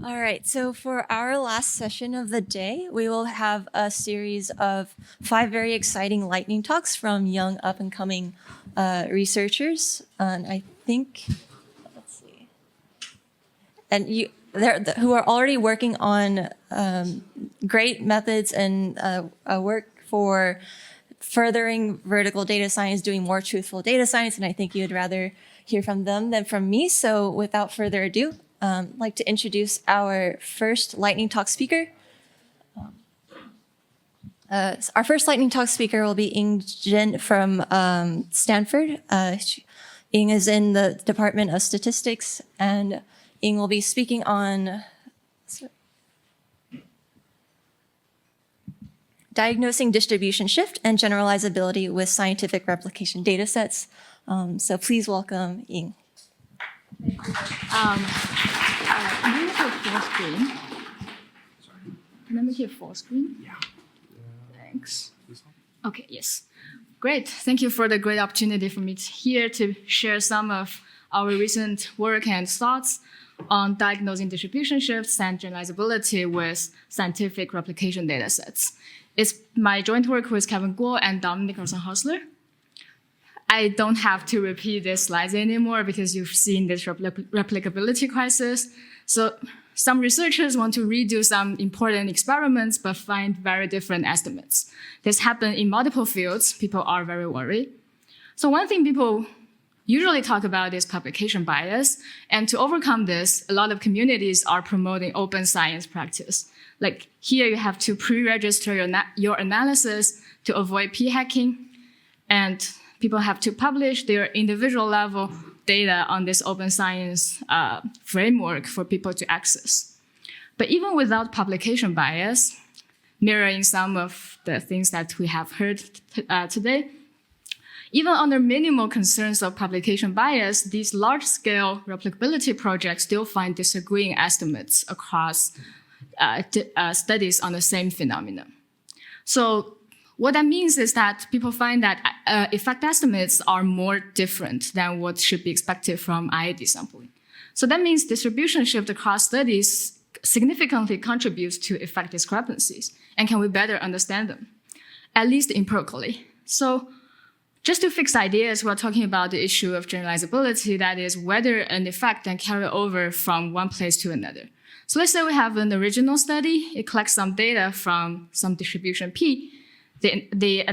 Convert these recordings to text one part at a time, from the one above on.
All right, so for our last session of the day, we will have a series of 5 very exciting lightning talks from young up-and-coming researchers. And I think, let's see, and who are already working on great methods and work for furthering vertical data science, doing more truthful data science, and I think you'd rather hear from them than from me. So without further ado, I'd like to introduce our first lightning talk speaker. Our first lightning talk speaker will be Ying Jin from Stanford. Ying is in the Department of Statistics, and Ying will be speaking on diagnosing distribution shift and generalizability with scientific replication datasets. So please welcome Ying. Can I make it full screen? Sorry? Can I make it full screen? Yeah. Thanks. This one? Okay, yes. Great. Thank you for the great opportunity for me here to share some of our recent work and thoughts on diagnosing distribution shifts and generalizability with scientific replication datasets. It's my joint work with Kevin Guo and Dominic Rosenhausler. I don't have to repeat these slides anymore because you've seen this replicability crisis. So some researchers want to redo some important experiments but find very different estimates. This happens in multiple fields. People are very worried. So one thing people usually talk about is publication bias. And to overcome this, a lot of communities are promoting open science practice. Like here, you have to pre-register your analysis to avoid p-hacking. And people have to publish their individual level data on this open science framework for people to access. But even without publication bias, mirroring some of the things that we have heard today, even under minimal concerns of publication bias, these large-scale replicability projects still find disagreeing estimates across studies on the same phenomenon. So what that means is that people find that effect estimates are more different than what should be expected from IID sampling. So that means distribution shift across studies significantly contributes to effect discrepancies. And can we better understand them? At least empirically. So just to fix ideas, we're talking about the issue of generalizability, that is whether an effect can carry over from one place to another. So let's say we have an original study, it collects some data from some distribution P, they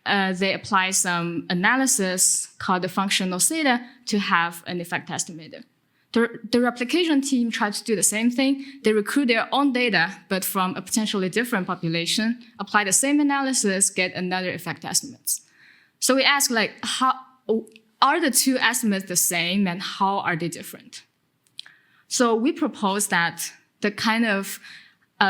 apply some analysis called the functional theta to have an effect estimator. The replication team tries to do the same thing. They recruit their own data, but from a potentially different population, apply the same analysis, get another effect estimates. So we ask, like, how are the two estimates the same and how are they different? So we propose that the kind of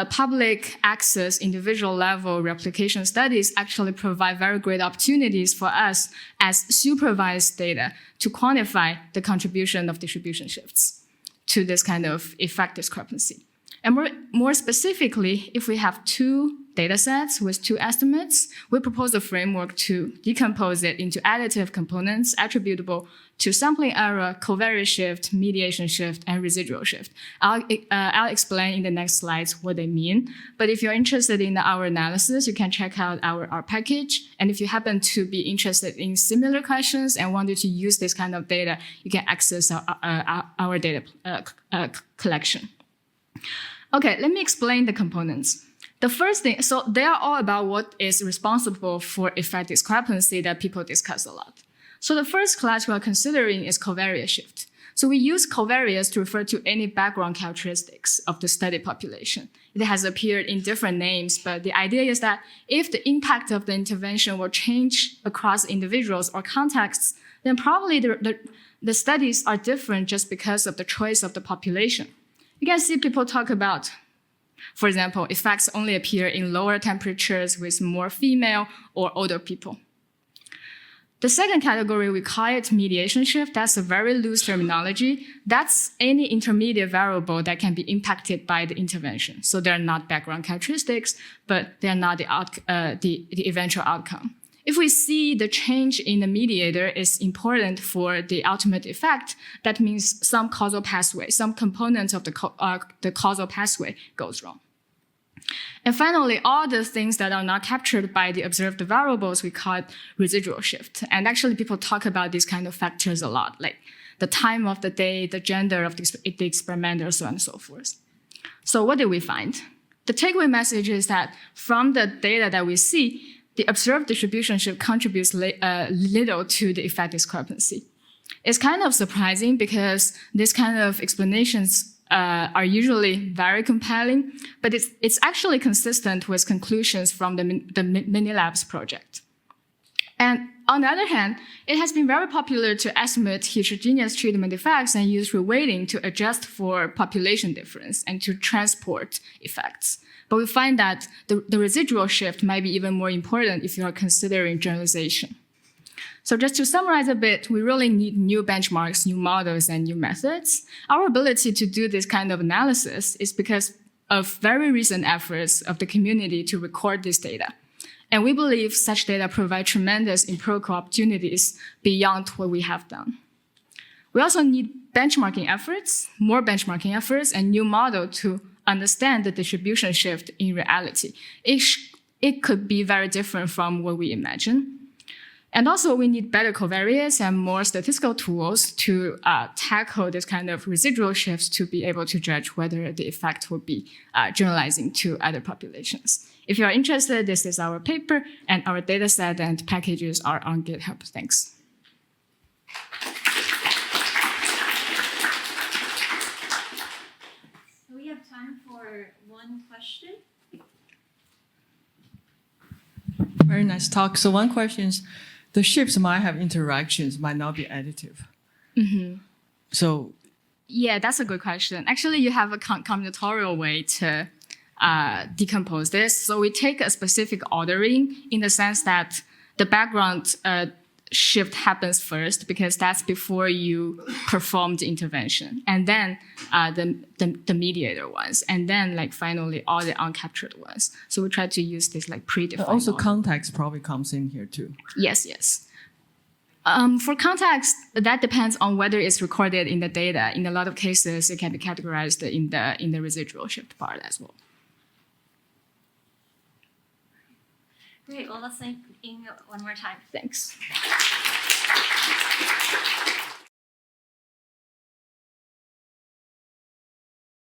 public access individual level replication studies actually provide very great opportunities for us as supervised data to quantify the contribution of distribution shifts to this kind of effect discrepancy. And more specifically, if we have two data sets with two estimates, we propose a framework to decompose it into additive components attributable to sampling error, covariance shift, mediation shift, and residual shift. I'll explain in the next slides what they mean. But if you're interested in our analysis, you can check out our R package. And if you happen to be interested in similar questions and wanted to use this kind of data, you can access our data collection. Okay, let me explain the components. The first thing, so they are all about what is responsible for effect discrepancy that people discuss a lot. So the first class we are considering is covariance shift. So we use covariance to refer to any background characteristics of the study population. It has appeared in different names, but the idea is that if the impact of the intervention will change across individuals or contexts, then probably the studies are different just because of the choice of the population. You can see people talk about, for example, effects only appear in lower temperatures with more female or older people. The second category, we call it mediation shift. That's a very loose terminology. That's any intermediate variable that can be impacted by the intervention. So they're not background characteristics, but they're not the eventual outcome. if we see the change in the mediator is important for the ultimate effect, that means some causal pathway, some component of the causal pathway goes wrong. And finally, all the things that are not captured by the observed variables, we call it residual shift. And actually, people talk about these kind of factors a lot, like the time of the day, the gender of the experimenter, so on and so forth. So what did we find? The takeaway message is that from the data that we see, the observed distribution shift contributes little to the effect discrepancy. It's kind of surprising because this kind of explanations are usually very compelling, but it's actually consistent with conclusions from the Minilabs project. And on the other hand, it has been very popular to estimate heterogeneous treatment effects and use reweighting to adjust for population difference and to transport effects. But we find that the residual shift might be even more important if you are considering generalization. So just to summarize a bit, we really need new benchmarks, new models, and new methods. Our ability to do this kind of analysis is because of very recent efforts of the community to record this data. And we believe such data provide tremendous empirical opportunities beyond what we have done. We also need benchmarking efforts, more benchmarking efforts, and new model to understand the distribution shift in reality. It could be very different from what we imagine. And also, we need better covariates and more statistical tools to tackle this kind of residual shifts to be able to judge whether the effect will be generalizing to other populations. If you are interested, this is our paper, and our dataset and packages are on GitHub. Thanks. So we have time for one question. Very nice talk. So one question is, the shifts might have interactions, might not be additive. Mm-hmm. So, yeah, that's a good question. Actually, you have a combinatorial way to decompose this. So we take a specific ordering in the sense that the background shift happens first because that's before you perform the intervention, and then the mediator ones, and then like finally all the uncaptured ones. So we try to use this like predefined. also order. context probably comes in here too. Yes. For context, that depends on whether it's recorded in the data. In a lot of cases, it can be categorized in the residual shift part as well. Great. Well, let's thank Ying one more time. Thanks.